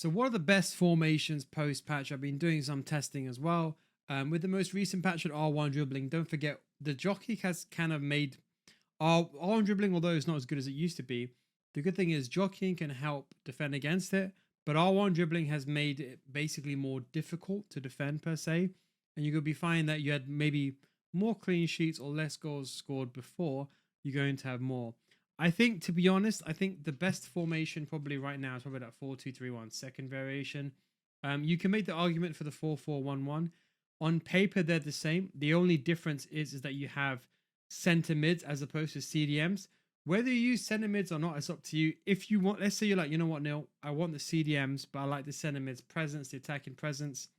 So what are the best formations post-patch? I've been doing some testing as well. With the most recent patch at R1 dribbling, don't forget the jockey has kind of made R1 dribbling, although it's not as good as it used to be. The good thing is jockeying can help defend against it, but R1 dribbling has made it basically more difficult to defend per se. And you're going to be finding that you had maybe more clean sheets or less goals scored before, you're going to have more. I think, to be honest, I think the best formation probably right now is probably that 4-2-3-1 second variation. You can make the argument for the 4-4-1-1. On paper, they're the same. The only difference is that you have center mids as opposed to CDMs. Whether you use center mids or not, it's up to you. If you want, let's say you're like, you know what, Neil, I want the CDMs, but I like the center mids presence, the attacking presence.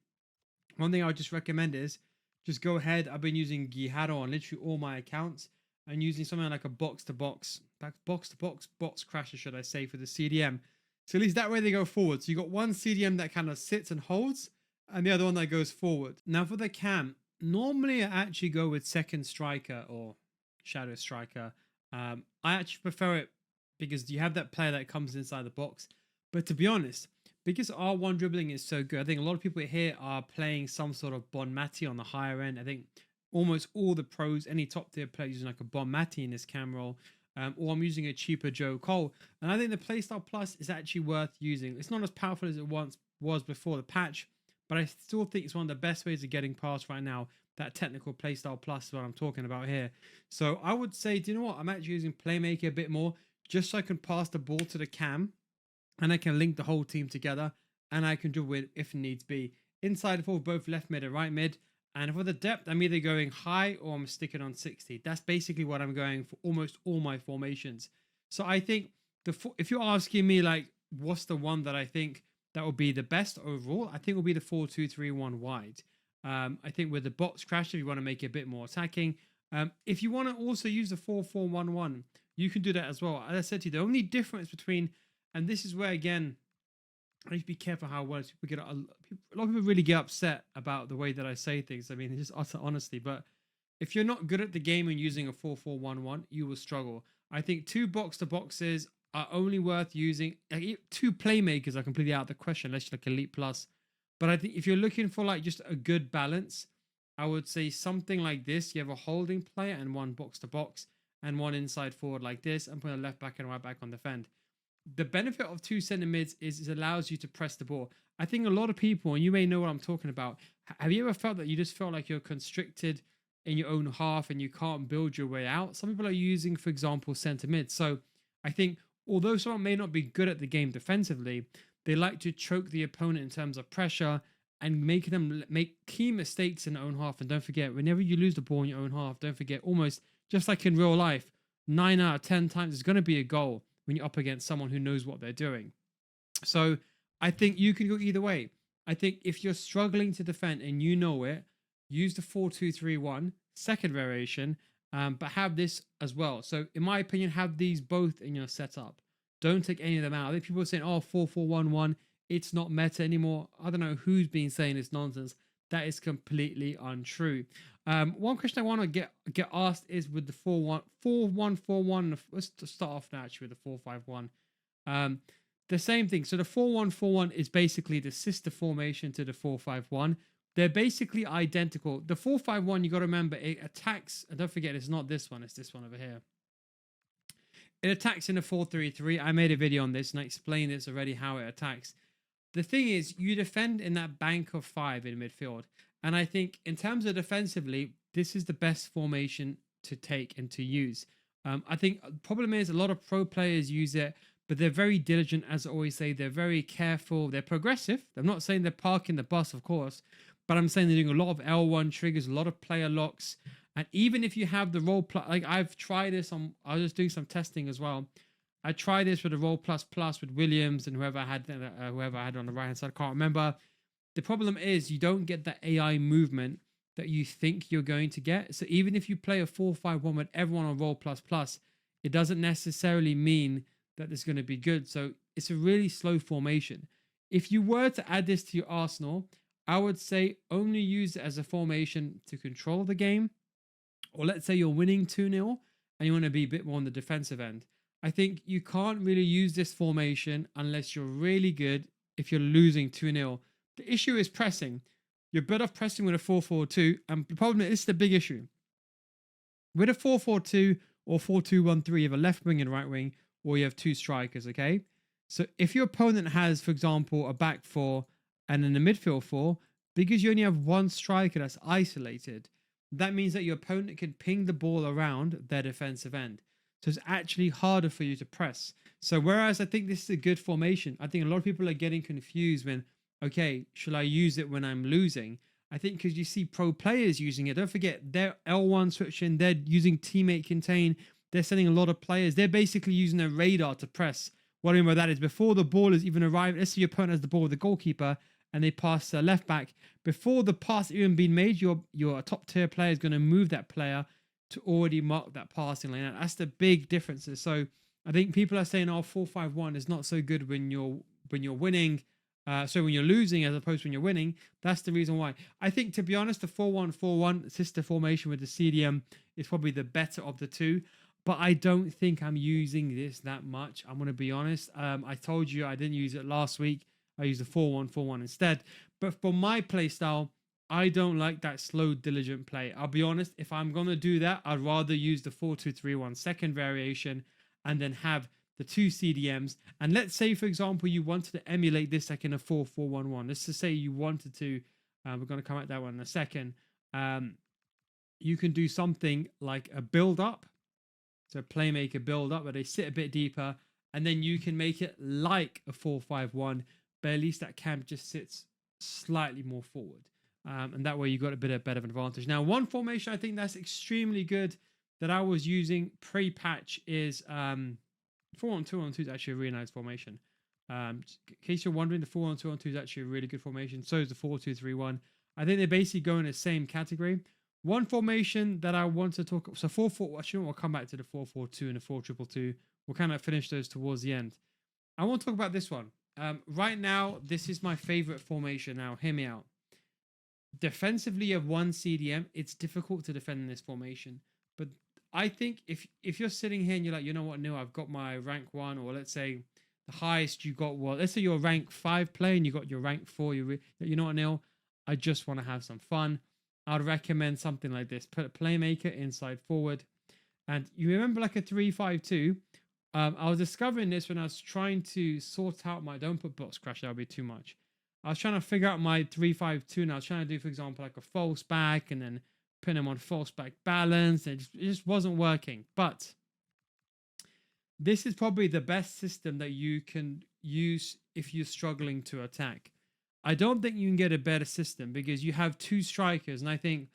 One thing I would just recommend is just go ahead. I've been using Guijarro on literally all my accounts and using something like a box-to-box box crasher, should I say, for the CDM. So at least that way they go forward. So you got one CDM that kind of sits and holds and the other one that goes forward. Now for the cam, normally I actually go with second striker or shadow striker. I actually prefer it because you have that player that comes inside the box. But to be honest, because R1 dribbling is so good, I think a lot of people here are playing some sort of Bon Mati on the higher end. I think almost all the pros, any top tier players using like a Bon Mati in this cam role, or I'm using a cheaper Joe Cole. And I think the Playstyle Plus is actually worth using. It's not as powerful as it once was before the patch, but I still think it's one of the best ways of getting past right now. That technical Playstyle Plus is what I'm talking about here. So I would say, do you know what? I'm actually using Playmaker a bit more just so I can pass the ball to the cam and I can link the whole team together and I can dribble it if needs be. Inside for both left mid and right mid. And for the depth, I'm either going high or I'm sticking on 60. That's basically what I'm going for almost all my formations. So I think if you're asking me like what's the one that I think that will be the best overall, I think it will be the 4-2-3-1 wide. I think with the box crash, if you want to make it a bit more attacking. If you want to also use the 4-4-1-1, you can do that as well. As I said to you, the only difference between, and this is where again, I need to be careful how words people get. A lot of people really get upset about the way that I say things. I mean, it's just utter honesty. But if you're not good at the game and using a 4-4-1-1, you will struggle. I think two box to boxes are only worth using. Like, two playmakers are completely out of the question, unless you're like Elite Plus. But I think if you're looking for like just a good balance, I would say something like this. You have a holding player and one box to box and one inside forward like this, and put a left back and right back on defend. The benefit of two center mids is it allows you to press the ball. I think a lot of people, and you may know what I'm talking about, have you ever felt that you just felt like you're constricted in your own half and you can't build your way out? Some people are using, for example, center mid. So I think although someone may not be good at the game defensively, they like to choke the opponent in terms of pressure and make them make key mistakes in their own half. And don't forget, whenever you lose the ball in your own half, don't forget, almost just like in real life, 9 out of 10 times it's going to be a goal when you're up against someone who knows what they're doing. So I think you can go either way. I think if you're struggling to defend and you know it, use the 4-2-3-1 second variation, but have this as well. So in my opinion, have these both in your setup. Don't take any of them out. I think people are saying, oh, 4-4-1-1, it's not meta anymore. I don't know who's been saying this nonsense. That is completely untrue. One question I want to get asked is with the 4-1-4-1. Let's start off now actually with the 4-5-1. The same thing. So the 4-1-4-1 is basically the sister formation to the 4-5-1. They're basically identical. The 4-5-1, you got to remember, it attacks, and don't forget, it's not this one, it's this one over here. It attacks in a 4-3-3. I made a video on this and I explained this already how it attacks. The thing is, you defend in that bank of 5 in midfield. And I think in terms of defensively, this is the best formation to take and to use. I think the problem is a lot of pro players use it, but they're very diligent, as I always say. They're very careful. They're progressive. I'm not saying they're parking the bus, of course, but I'm saying they're doing a lot of L1 triggers, a lot of player locks. And even if you have the role, like I've tried this on, I was just doing some testing as well. I tried this with the Roll Plus Plus with Williams and whoever I had on the right hand side. I can't remember. The problem is you don't get that AI movement that you think you're going to get. So even if you play a 4-5-1 with everyone on Roll Plus Plus, it doesn't necessarily mean that it's going to be good. So it's a really slow formation. If you were to add this to your arsenal, I would say only use it as a formation to control the game. Or let's say you're winning 2-0 and you want to be a bit more on the defensive end. I think you can't really use this formation unless you're really good if you're losing 2-0. The issue is pressing. You're better off pressing with a 4-4-2. And the problem is, this is the big issue. With a 4-4-2 or 4-2-1-3, you have a left wing and right wing, or you have two strikers, okay? So if your opponent has, for example, a back four and then a midfield four, because you only have one striker that's isolated, that means that your opponent can ping the ball around their defensive end. So it's actually harder for you to press. So whereas I think this is a good formation, I think a lot of people are getting confused when, okay, should I use it when I'm losing? I think because you see pro players using it. Don't forget, they're L1 switching. They're using teammate contain. They're sending a lot of players. They're basically using their radar to press. What I mean by that is before the ball has even arrived, let's say your opponent has the ball with the goalkeeper and they pass the left back. Before the pass even been made, your top tier player is going to move that player to already mark that passing lane. That's the big differences. So I think people are saying, oh, 4-5-1 is not so good when you're winning. So when you're losing as opposed to when you're winning. That's the reason why. I think, to be honest, the 4-1-4-1 sister formation with the CDM is probably the better of the two. But I don't think I'm using this that much. I'm going to be honest. I told you I didn't use it last week. I used the 4-1-4-1 instead. But for my play style, I don't like that slow, diligent play. I'll be honest. If I'm going to do that, I'd rather use the 4-2-3-1 second variation and then have the two CDMs. And let's say, for example, you wanted to emulate this like in a 4-4-1-1. Let's just say you wanted to, we're going to come at that one in a second. You can do something like a build up. So playmaker build up where they sit a bit deeper, and then you can make it like a 4-5-1, but at least that camp just sits slightly more forward. And that way you got a bit of better advantage. Now, one formation I think that's extremely good that I was using pre-patch is 4-1-2-1-2 is actually a really nice formation. In case you're wondering, the 4-1-2-1-2 is actually a really good formation. So is the 4-2-3-1. I think they basically go in the same category. One formation that I want to talk, so 4-4, actually we'll come back to the 4-4-2 and the 4-2-2-2. We'll kind of finish those towards the end. I want to talk about this one. Right now, this is my favorite formation. Now, hear me out. Defensively, you have one CDM. It's difficult to defend in this formation. But I think if you're sitting here and you're like, you know what, no, I've got my rank 1, or let's say the highest you got, well, let's say you're a rank 5 player and you got your rank 4, you know what, Neil, I just want to have some fun. I'd recommend something like this. Put a playmaker inside forward. And you remember like a 3-5-2. I was discovering this when I was trying to sort out my, don't put box crash, that would be too much. I was trying to figure out my 3-5-2 and I was trying to do, for example, like a false back and then pin him on false back balance. It just wasn't working. But this is probably the best system that you can use if you're struggling to attack. I don't think you can get a better system because you have two strikers. And I think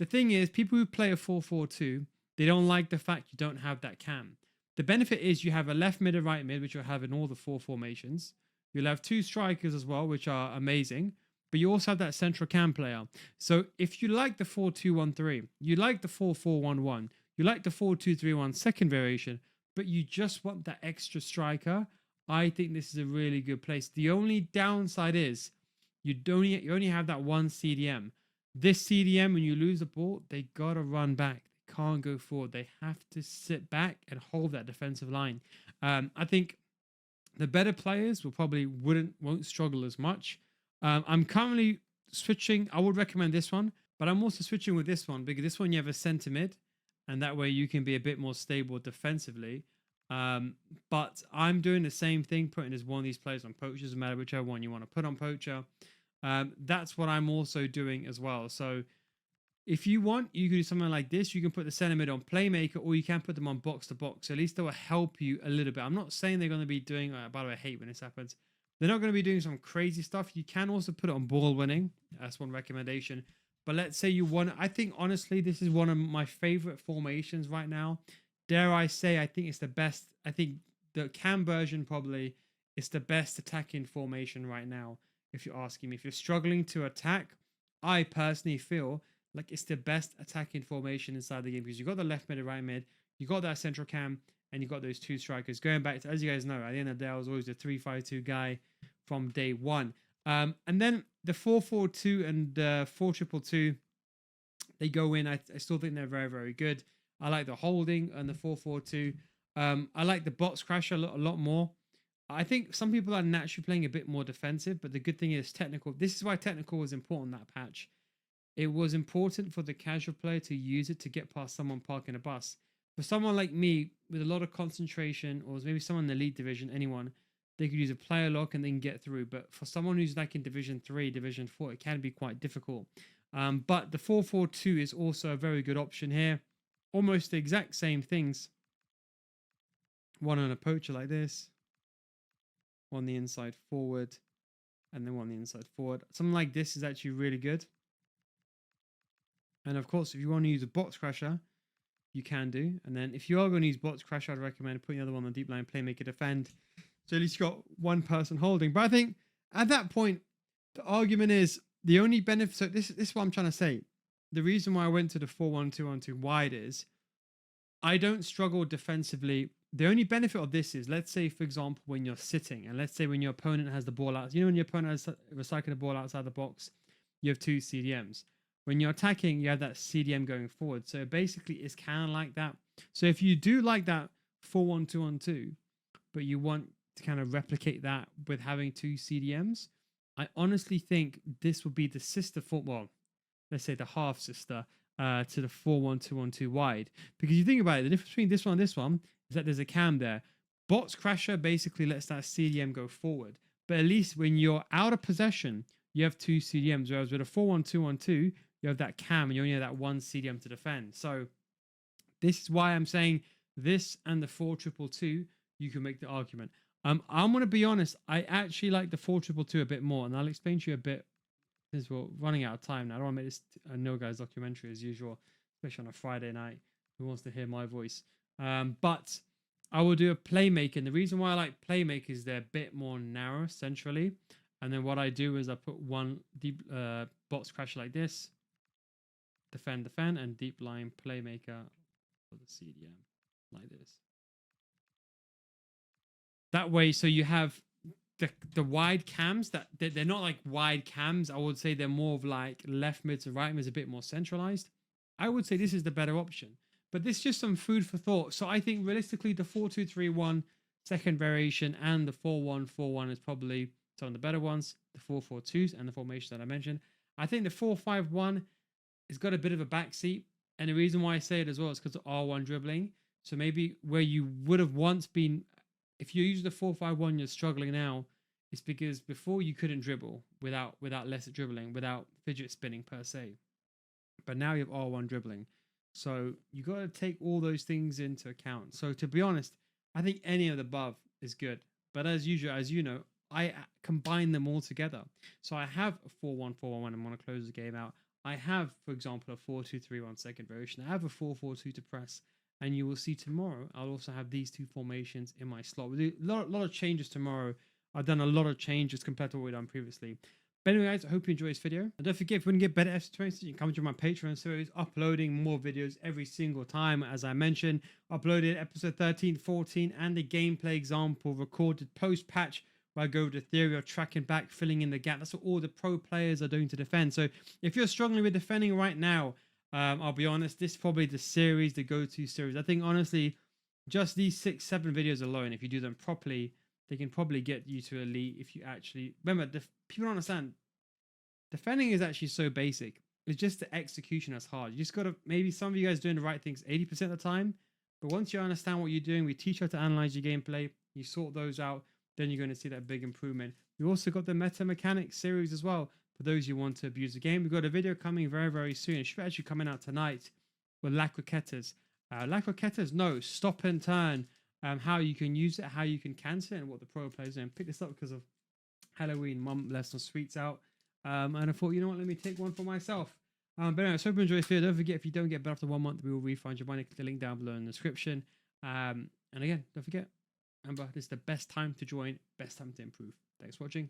the thing is, people who play a 4-4-2, they don't like the fact you don't have that cam. The benefit is you have a left mid and right mid, which you'll have in all the 4 formations. You'll have 2 strikers as well, which are amazing. But you also have that central cam player. So if you like the 4-2-1-3, you like the 4-4-1-1, you like the 4-2-3-1 second variation, but you just want that extra striker, I think this is a really good place. The only downside is you only have that one CDM. This CDM, when you lose the ball, they gotta run back. They can't go forward. They have to sit back and hold that defensive line. I think the better players won't struggle as much. I'm currently switching. I would recommend this one, but I'm also switching with this one because this one you have a center mid, and that way you can be a bit more stable defensively. But I'm doing the same thing, putting as one of these players on poacher, doesn't matter whichever one you want to put on poacher. That's what I'm also doing as well. So if you want, you can do something like this. You can put the center mid on playmaker, or you can put them on box to box. At least they will help you a little bit. I'm not saying they're going to be doing, by the way, I hate when this happens. They're not going to be doing some crazy stuff. You can also put it on ball winning. That's one recommendation. But let's say you want, I think honestly, this is one of my favorite formations right now. Dare I say, I think it's the best. I think the cam version probably is the best attacking formation right now. If you're asking me, if you're struggling to attack, I personally feel like it's the best attacking formation inside the game because you've got the left mid and right mid, you got that central cam, and you got those 2 strikers. Going back to, as you guys know, at the end of the day, I was always the 3-5-2 guy from day one. And then the 4-4-2 and 4-2-2, they go in. I still think they're very, very good. I like the holding and the 4-4-2. I like the box crash a lot more. I think some people are naturally playing a bit more defensive, but the good thing is technical. This is why technical was important, that patch. It was important for the casual player to use it to get past someone parking a bus. For someone like me with a lot of concentration, or maybe someone in the elite division, anyone, they could use a player lock and then get through. But for someone who's like in Division 3, Division 4, it can be quite difficult. But the 4-4-2 is also a very good option here. Almost the exact same things. One on a poacher like this, one the inside forward, and then one the inside forward. Something like this is actually really good. And of course, if you want to use a box crasher, you can do. And then if you are going to use box crasher, I'd recommend putting the other one on deep line, playmaker, defend. So at least you got one person holding. But I think at that point, the argument is the only benefit. So this is what I'm trying to say. The reason why I went to the 4-1-2-1-2 wide is I don't struggle defensively. The only benefit of this is, let's say, for example, when you're sitting, and let's say when your opponent has the ball out, when your opponent has recycled the ball outside the box, you have 2 CDMs. When you're attacking, you have that CDM going forward. So basically, it's kind of like that. So if you do like that 4-1-2-1-2, but you want to kind of replicate that with having 2 CDMs, I honestly think this will be the sister well, let's say the half sister to the 4-1-2-1-2 wide. Because you think about it, the difference between this one and this one is that there's a cam there. Box crasher basically lets that CDM go forward. But at least when you're out of possession, you have 2 CDMs. Whereas with a 4-1-2-1-2, you have that cam and you only have that 1 CDM to defend. So this is why I'm saying this and the 4-2-2-2, you can make the argument. I'm going to be honest, I actually like the 4-2-2-2 a bit more, and I'll explain to you a bit since we're running out of time now. I don't want to make this a No Guys documentary as usual, especially on a Friday night. Who wants to hear my voice? But I will do a playmaker, and the reason why I like playmakers is they're a bit more narrow centrally. And then what I do is I put one deep box crasher like this, defend, and deep line playmaker for the CDM like this. That way, so you have the wide cams that they're not like wide cams. I would say they're more of like left mid to right mid, a bit more centralized. I would say this is the better option. But this is just some food for thought. So I think realistically, the 4-2-3-1 second variation and the 4-1-4-1 is probably some of the better ones. The 4-4-2s and the formation that I mentioned. I think the 4-5-1 has got a bit of a backseat. And the reason why I say it as well is because of R1 dribbling. So maybe where you would have once been, if you use the 4-5-1, you're struggling now. It's because before you couldn't dribble without less dribbling, without fidget spinning per se. But now you have R1 dribbling. So you got to take all those things into account. So to be honest, I think any of the above is good. But as usual, as you know, I combine them all together. So I have a 4-1-4-1 when I want to close the game out. I have, for example, a 4-2-3-1 second variation. I have a 4-4-2 to press. And you will see tomorrow, I'll also have these 2 formations in my slot. We'll do a lot of changes tomorrow. I've done a lot of changes compared to what we've done previously. But anyway, guys, I hope you enjoyed this video. And don't forget, if you want to get better FC20, you can come to my Patreon series, uploading more videos every single time. As I mentioned, uploaded episode 13, 14, and the gameplay example recorded post-patch, where I go over the theory of tracking back, filling in the gap. That's what all the pro players are doing to defend. So if you're struggling with defending right now, I'll be honest, this is probably the series, the go-to series. I think, honestly, just these 6-7 videos alone, if you do them properly, they can probably get you to elite if you actually... Remember, people don't understand. Defending is actually so basic. It's just the execution that's hard. You just got to... Maybe some of you guys doing the right things 80% of the time, but once you understand what you're doing, we teach you how to analyze your gameplay, you sort those out, then you're going to see that big improvement. We also got the Meta Mechanics series as well. For those who want to abuse the game, we've got a video coming very, very soon. It should be actually coming out tonight with Laquaquetas. Laquaquetas, no, stop and turn. How you can use it, how you can cancel it, and what the pro players do. And pick this up because of Halloween. Mum left some sweets out. And I thought, you know what, let me take one for myself. But anyway, so hope you enjoy this video. Don't forget, if you don't get better after 1 month, we will refund your money. Click the link down below in the description. And again, don't forget, remember, this is the best time to join, best time to improve. Thanks for watching.